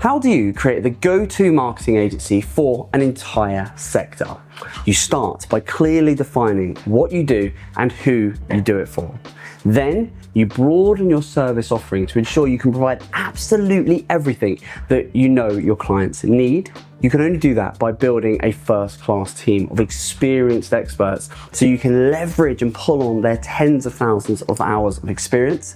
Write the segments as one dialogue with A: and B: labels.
A: How do you create the go-to marketing agency for an entire sector? You start by clearly defining what you do and who you do it for. Then you broaden your service offering to ensure you can provide absolutely everything that you know your clients need. You can only do that by building a first-class team of experienced experts so you can leverage and pull on their tens of thousands of hours of experience.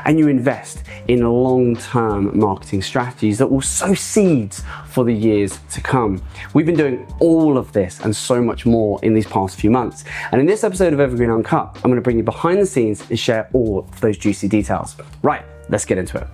A: And you invest in long-term marketing strategies that will sow seeds for the years to come. We've been doing all of this and so much more in these past few months. And in this episode of Evergreen Uncut, I'm going to bring you behind the scenes and share all of those juicy details. Right, let's get into it.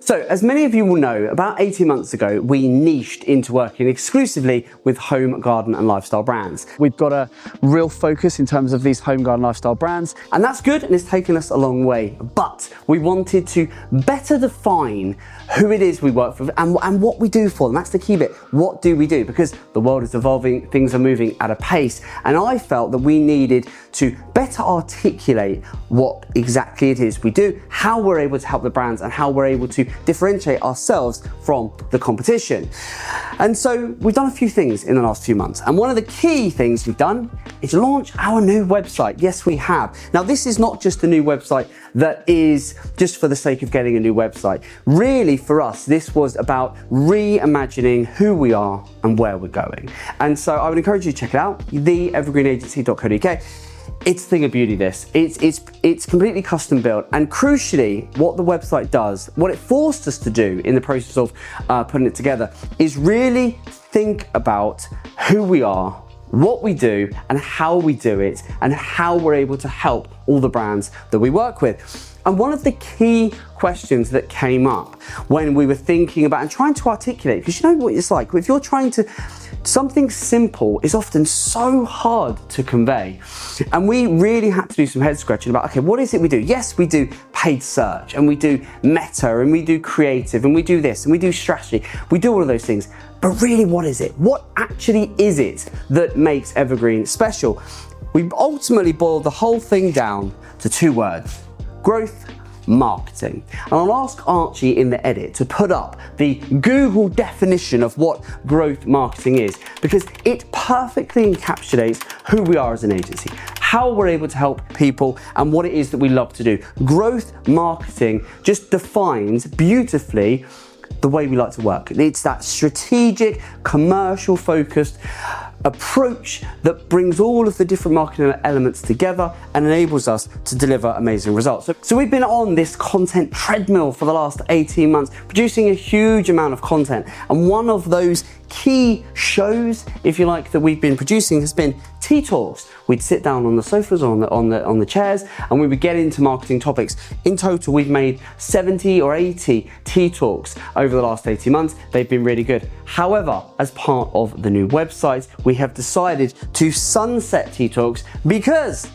A: So, as many of you will know, about 18 months ago, we niched into working exclusively with home, garden and lifestyle brands. We've got a real focus in terms of these home, garden, lifestyle brands, and that's good and it's taken us a long way. But we wanted to better define who it is we work with and what we do for them. That's the key bit. What do we do? Because the world is evolving, things are moving at a pace, and I felt that we needed to better articulate what exactly it is we do, how we're able to help the brands, and how we're able to differentiate ourselves from the competition. And so we've done a few things in the last few months, and one of the key things we've done is launch our new website. Yes, we have. Now, this is not just a new website that is just for the sake of getting a new website. Really, for us, this was about reimagining who we are and where we're going. And so I would encourage you to check it out, theevergreenagency.co.uk. It's a thing of beauty, this. It's completely custom built, and crucially, what the website does, what it forced us to do in the process of putting it together, is really think about who we are, what we do, and how we do it, and how we're able to help all the brands that we work with. And one of the key questions that came up when we were thinking about and trying to articulate, because you know what it's like, if you're trying to, something simple is often so hard to convey. And we really had to do some head scratching about, okay, what is it we do? Yes, we do paid search, and we do meta, and we do creative, and we do this, and we do strategy. We do all of those things. But really, what is it? What actually is it that makes Evergreen special? We ultimately boiled the whole thing down to two words: growth marketing. And I'll ask Archie in the edit to put up the Google definition of what growth marketing is, because it perfectly encapsulates who we are as an agency, how we're able to help people, and what it is that we love to do. Growth marketing just defines beautifully the way we like to work. It's that strategic, commercial focused approach that brings all of the different marketing elements together and enables us to deliver amazing results. So we've been on this content treadmill for the last 18 months, producing a huge amount of content. And one of those key shows, if you like, that we've been producing has been tea talks. We'd sit down on the sofas or on the chairs, and we would get into marketing topics. In total, we've made 70 or 80 tea talks over the last 18 months. They've been really good. However, as part of the new website, we have decided to sunset tea talks because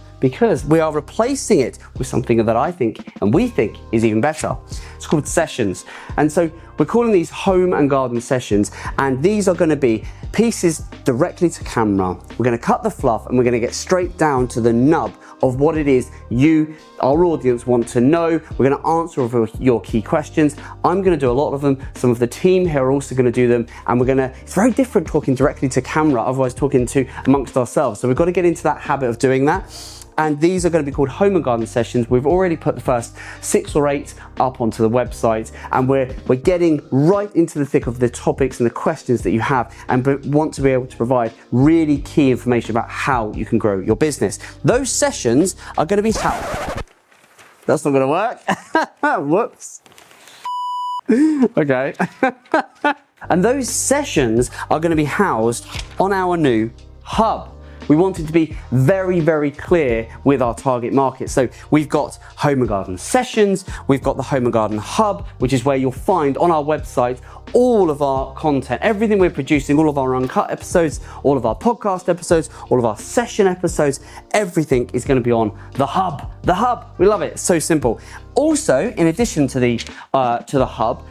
A: we are replacing it with something that I think and we think is even better. It's called sessions. And so we're calling these home and garden sessions, and these are going to be pieces directly to camera. We're going to cut the fluff and we're going to get straight down to the nub of what it is you, our audience, want to know. We're going to answer all of your key questions. I'm going to do a lot of them. Some of the team here are also going to do them, and it's very different talking directly to camera, otherwise talking to amongst ourselves. So we've got to get into that habit of doing that. And these are going to be called home and garden sessions. We've already put the first 6 or 8 up onto the website, and we're getting right into the thick of the topics and the questions that you have, and want to be able to provide really key information about how you can grow your business. Those sessions are going to be That's not going to work. Whoops. Okay. And those sessions are going to be housed on our new hub. We wanted to be very, very clear with our target market. So we've got home and garden sessions, we've got the home and garden hub, which is where you'll find on our website all of our content, everything we're producing, all of our uncut episodes, all of our podcast episodes, all of our session episodes, everything is going to be on the hub. The hub, we love it. It's so simple. Also, in addition to the hub,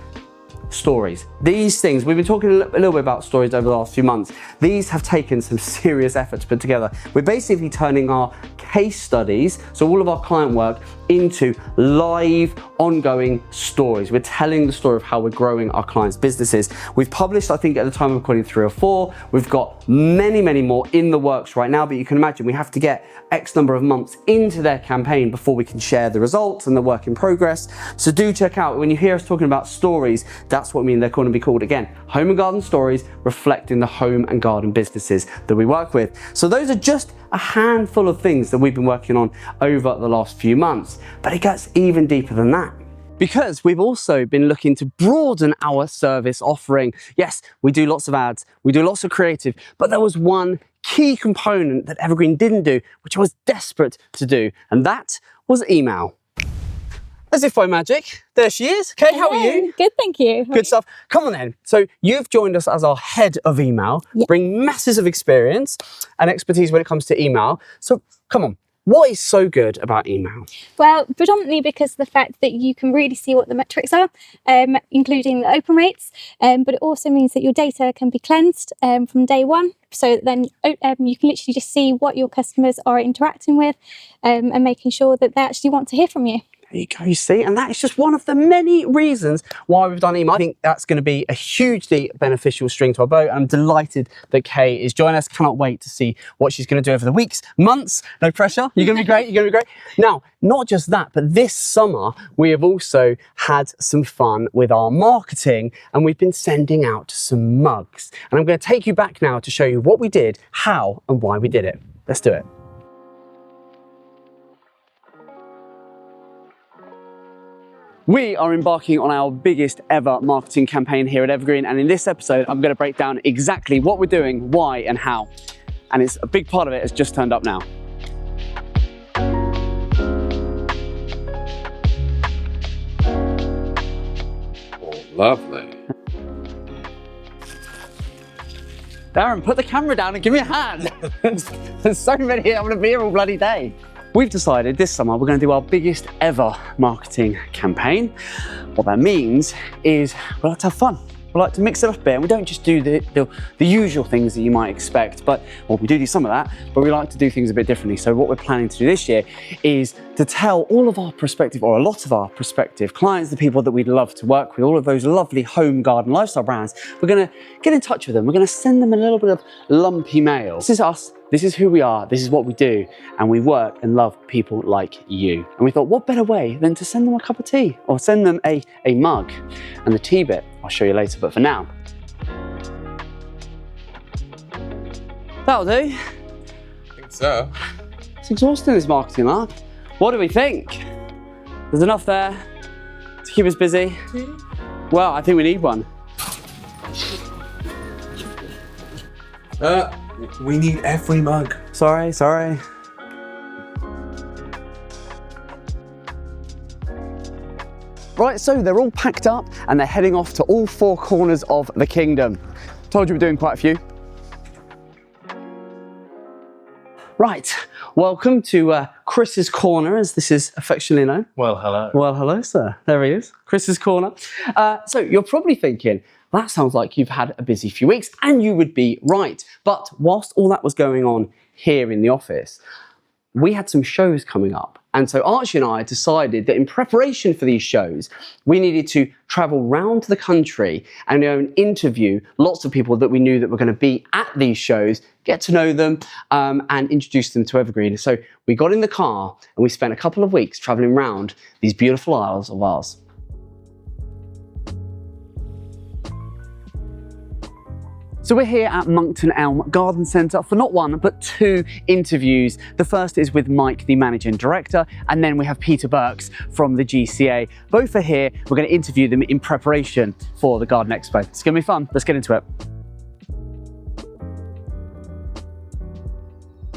A: stories. These things, we've been talking a little bit about stories over the last few months. These have taken some serious effort to put together. We're basically turning our case studies, so all of our client work, into live, ongoing stories. We're telling the story of how we're growing our clients' businesses. We've published, I think at the time of recording, 3 or 4. We've got many, many more in the works right now, but you can imagine we have to get X number of months into their campaign before we can share the results and the work in progress. So do check out, when you hear us talking about stories, that's what I mean they're going to be called, again, home and garden stories, reflecting the home and garden businesses that we work with. So those are just a handful of things that we've been working on over the last few months, but it gets even deeper than that, because we've also been looking to broaden our service offering. Yes, we do lots of ads, we do lots of creative, but there was one key component that Evergreen didn't do, which I was desperate to do, and that was email. As if by magic, there she is. Kay, how are you?
B: Good, thank you.
A: Good stuff. Come on then. So you've joined us as our head of email, bring masses of experience and expertise when it comes to email. So come on, what is so good about email?
B: Well, predominantly because of the fact that you can really see what the metrics are, including the open rates, but it also means that your data can be cleansed from day one. So then you can literally just see what your customers are interacting with and making sure that they actually want to hear from you.
A: There you go, you see, and that is just one of the many reasons why we've done email. I think that's going to be a hugely beneficial string to our bow. I'm delighted that Kay is joining us. Cannot wait to see what she's going to do over the weeks, months. No pressure. You're going to be great. You're going to be great. Now, not just that, but this summer we have also had some fun with our marketing, and we've been sending out some mugs. And I'm going to take you back now to show you what we did, how, and why we did it. Let's do it. We are embarking on our biggest ever marketing campaign here at Evergreen, and in this episode I'm going to break down exactly what we're doing, why and how. And it's a big part of it has just turned up now.
C: Oh, lovely.
A: Darren, put the camera down and give me a hand. There's so many, I'm going to be here all bloody day. We've decided this summer we're going to do our biggest ever marketing campaign. What that means is we like to have fun. We like to mix it up a bit, and we don't just do the usual things that you might expect, but, well, we do some of that, but we like to do things a bit differently. So what we're planning to do this year is to tell all of our prospective, or a lot of our prospective clients, the people that we'd love to work with, all of those lovely home garden lifestyle brands, we're going to get in touch with them. We're going to send them a little bit of lumpy mail. This is us. This is who we are, this is what we do, and we work and love people like you. And we thought, what better way than to send them a cup of tea, or send them a mug. And the tea bit, I'll show you later, but for now. That'll do.
C: I think so.
A: It's exhausting, this marketing, Mark. What do we think? There's enough there to keep us busy? Well, I think we need one.
C: We need every mug.
A: Sorry. Right, so they're all packed up and they're heading off to all 4 corners of the kingdom. Told you we're doing quite a few. Right, welcome to Chris's Corner, as this is affectionately known.
C: Well, hello.
A: Well, hello, sir. There he is, Chris's Corner. So you're probably thinking, that sounds like you've had a busy few weeks, and you would be right. But whilst all that was going on here in the office, we had some shows coming up. And so Archie and I decided that in preparation for these shows, we needed to travel round the country and interview lots of people that we knew that were going to be at these shows, get to know them, and introduce them to Evergreen. So we got in the car and we spent a couple of weeks traveling around these beautiful isles of ours. So we're here at Monkton Elm Garden Centre for not 1, but 2 interviews. The first is with Mike, the Managing Director, and then we have Peter Burks from the GCA. Both are here. We're going to interview them in preparation for the Garden Expo. It's going to be fun. Let's get into it.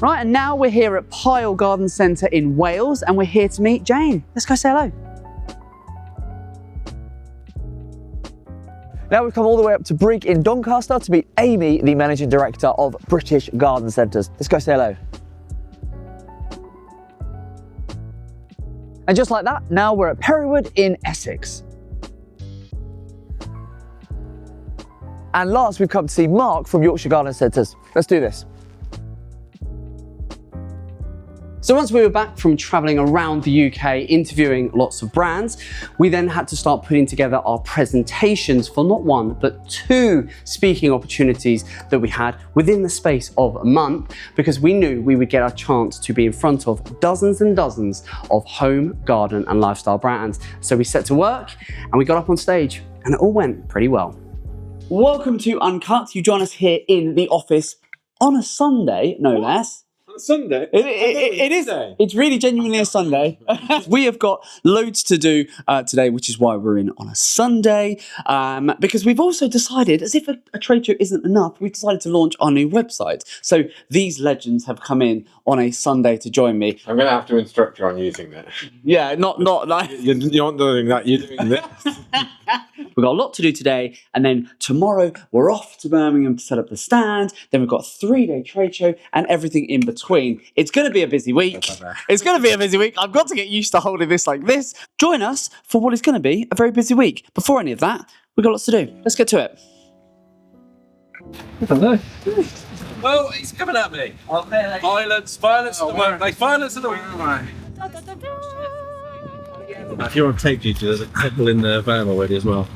A: Right, and now we're here at Pyle Garden Centre in Wales, and we're here to meet Jane. Let's go say hello.
D: Now we've come all the way up to Brig in Doncaster to meet Amy, the Managing Director of British Garden Centres. Let's go say hello. And just like that, now we're at Perrywood in Essex. And last, we've come to see Mark from Yorkshire Garden Centres. Let's do this.
A: So once we were back from traveling around the UK, interviewing lots of brands, we then had to start putting together our presentations for not one, but 2 speaking opportunities that we had within the space of a month, because we knew we would get our chance to be in front of dozens and dozens of home, garden and lifestyle brands. So we set to work and we got up on stage and it all went pretty well. Welcome to Uncut. You join us here in the office on a Sunday, no less.
C: Sunday?
A: It is. It's really genuinely a Sunday. We have got loads to do today, which is why we're in on a Sunday. Because we've also decided, as if a trade show isn't enough, we've decided to launch our new website. So these legends have come in on a Sunday to join me.
C: I'm going to have to instruct you on using that.
A: Yeah, not like...
C: You're not doing that, you're doing this.
A: We've got a lot to do today, and then tomorrow we're off to Birmingham to set up the stand. Then we've got a 3-day trade show and everything in between. It's going to be a busy week. It's going to be a busy week. I've got to get used to holding this like this. Join us for what is going to be a very busy week. Before any of that, we've got lots to do. Let's get to it.
C: I don't know. Well, he's coming at me. Violence in the workplace. Violence in the workplace.
E: If you're on tape duty, there's a couple in the van already as well.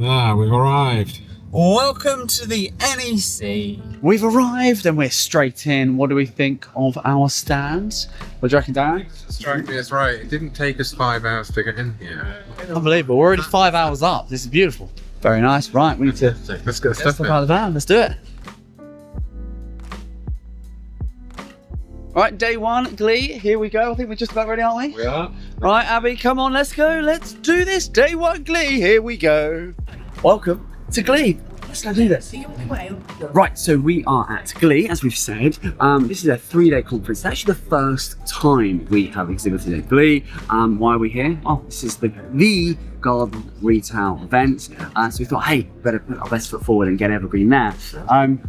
C: Ah, we've arrived.
A: Welcome to the NEC. We've arrived and we're straight in. What do we think of our stand? What do you reckon, Darren?
C: Strike me as right. It didn't take us 5 hours to get in here.
A: Unbelievable. We're already 5 hours up. This is beautiful. Very nice. Right, we need to
C: Let's get stuff
A: step
C: in.
A: out of the van. Let's do it. Right, day 1, Glee. Here we go. I think we're just about ready, aren't we?
C: We are.
A: Right, Abby, come on, let's go. Let's do this. Day 1, Glee. Here we go. Welcome to Glee. Let's go do this. Right, so we are at Glee, as we've said. This is a 3-day conference. It's actually the first time we have exhibited at Glee. Why are we here? Oh, this is the garden retail event. So we thought, hey, better put our best foot forward and get Evergreen there.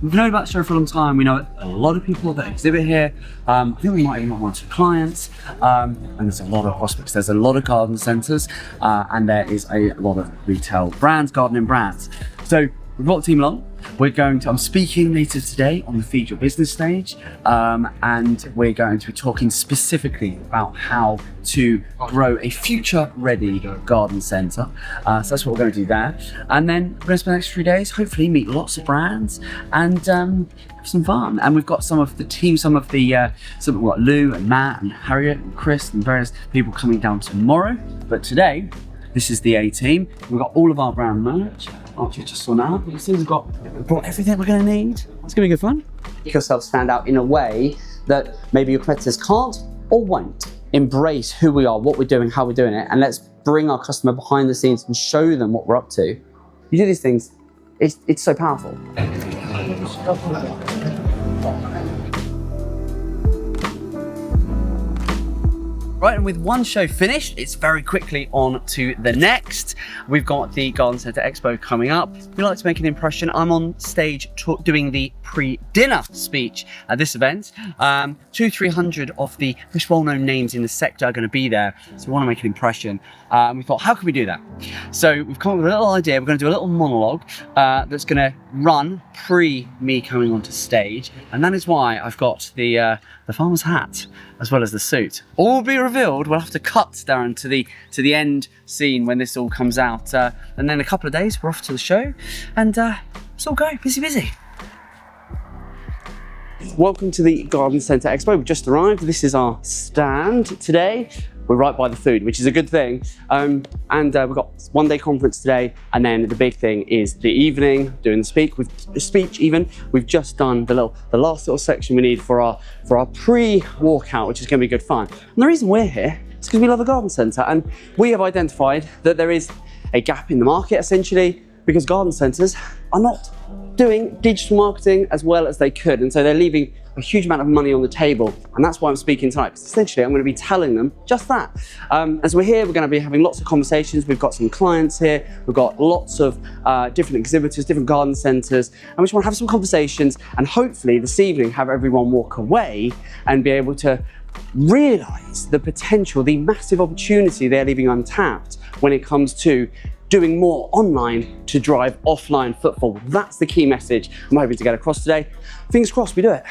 A: We've known about the show for a long time. We know a lot of people that exhibit here. I think we might even have 1 or 2 clients. And there's a lot of prospects. There's a lot of garden centres, and there is a lot of retail brands, gardening brands. So we've got the team along. I'm speaking later today on the Feed Your Business stage, and we're going to be talking specifically about how to grow a future-ready garden centre. So that's what we're going to do there. And then we're going to spend the next 3 days, hopefully meet lots of brands and have some fun. And we've got some of the team, we've got Lou and Matt and Harriet and Chris and various people coming down tomorrow. But today, this is the A team. We've got all of our brand merch. After you just saw now, you see we've brought everything we're going to need. It's going to be good fun. Make yourself stand out in a way that maybe your competitors can't or won't. Embrace who we are, what we're doing, how we're doing it, and let's bring our customer behind the scenes and show them what we're up to. You do these things, it's so powerful. Right, and with one show finished, it's very quickly on to the next. We've got the Garden Centre Expo coming up. We like to make an impression. I'm on stage doing the pre-dinner speech at this event. 200-300 of the most well-known names in the sector are going to be there, so we want to make an impression. We thought, how can we do that? So we've come up with a little idea. We're going to do a little monologue that's going to run pre me coming onto stage, and that is why I've got the farmer's hat as well as the suit. All will be revealed. We'll have to cut, Darren, to the end scene when this all comes out, and then in a couple of days we're off to the show, and it's all going busy. Welcome to the Garden Centre Expo. We've just arrived. This is our stand today. We're right by the food, which is a good thing. And we've got 1-day conference today, and then the big thing is the evening, doing the speech even. We've just done the last little section we need for our pre-walkout, which is going to be good fun. And the reason we're here is because we love a garden centre, and we have identified that there is a gap in the market, essentially, because garden centres are not doing digital marketing as well as they could, and so they're leaving a huge amount of money on the table, and that's why I'm speaking tonight, because essentially I'm going to be telling them just that. As we're here, we're going to be having lots of conversations. We've got some clients here, we've got lots of different exhibitors, different garden centres, and we just want to have some conversations, and hopefully this evening have everyone walk away and be able to realise the potential, the massive opportunity they're leaving untapped when it comes to doing more online to drive offline footfall. That's the key message I'm hoping to get across today. Fingers crossed we do it.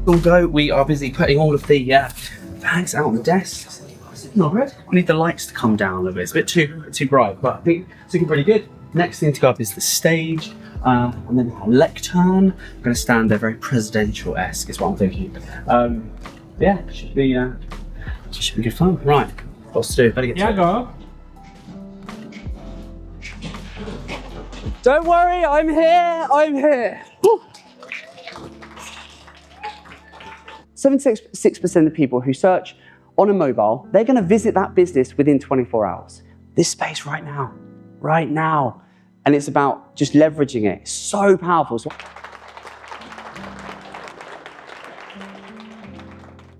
A: All go. We are busy putting all of the bags out on the desks. Not red. We need the lights to come down a little bit. It's a bit too bright, but I think it's looking pretty good. Next thing to go up is the stage, and then a lectern. I'm going to stand there very presidential-esque, is what I'm thinking. Yeah, should be good fun. Right, what's to do? Better get to it.
C: go.
A: Don't worry, I'm here. I'm here. Woo. 76% of people who search on a mobile, they're going to visit that business within 24 hours. This space right now. And it's about just leveraging it. It's so powerful.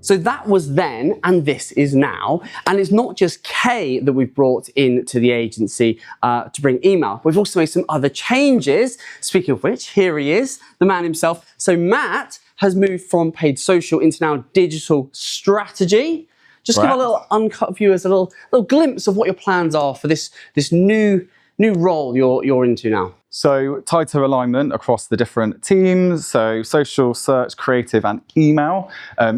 A: So that was then, and this is now. And it's not just Kay that we've brought into the agency to bring email. We've also made some other changes. Speaking of which, here he is, the man himself. So Matt has moved from paid social into now digital strategy. Just give our little uncut viewers a little glimpse of what your plans are for this new role you're into now.
F: So tighter alignment across the different teams, so social, search, creative and email.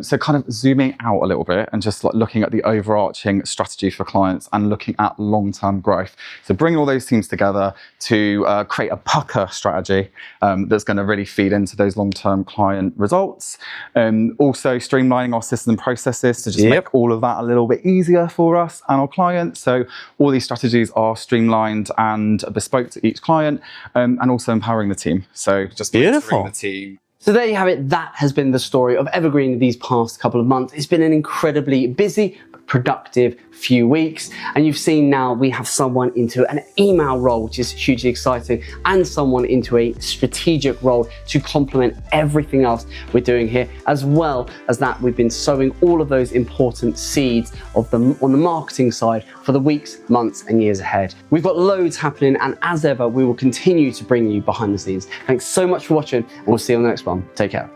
F: So kind of zooming out a little bit and just like looking at the overarching strategy for clients and looking at long-term growth. So bringing all those teams together to create a pucker strategy that's going to really feed into those long-term client results. Also streamlining our system processes to just make all of that a little bit easier for us and our clients. So all these strategies are streamlined and bespoke to each client. And also empowering the team. So just beautiful. The team.
A: So there you have it. That has been the story of Evergreen these past couple of months. It's been an incredibly busy, but productive few weeks. And you've seen now we have someone into an email role, which is hugely exciting, and someone into a strategic role to complement everything else we're doing here. As well as that, we've been sowing all of those important seeds of on the marketing side for the weeks, months, and years ahead. We've got loads happening, and as ever, we will continue to bring you behind the scenes. Thanks so much for watching, and we'll see you on the next one. Take care.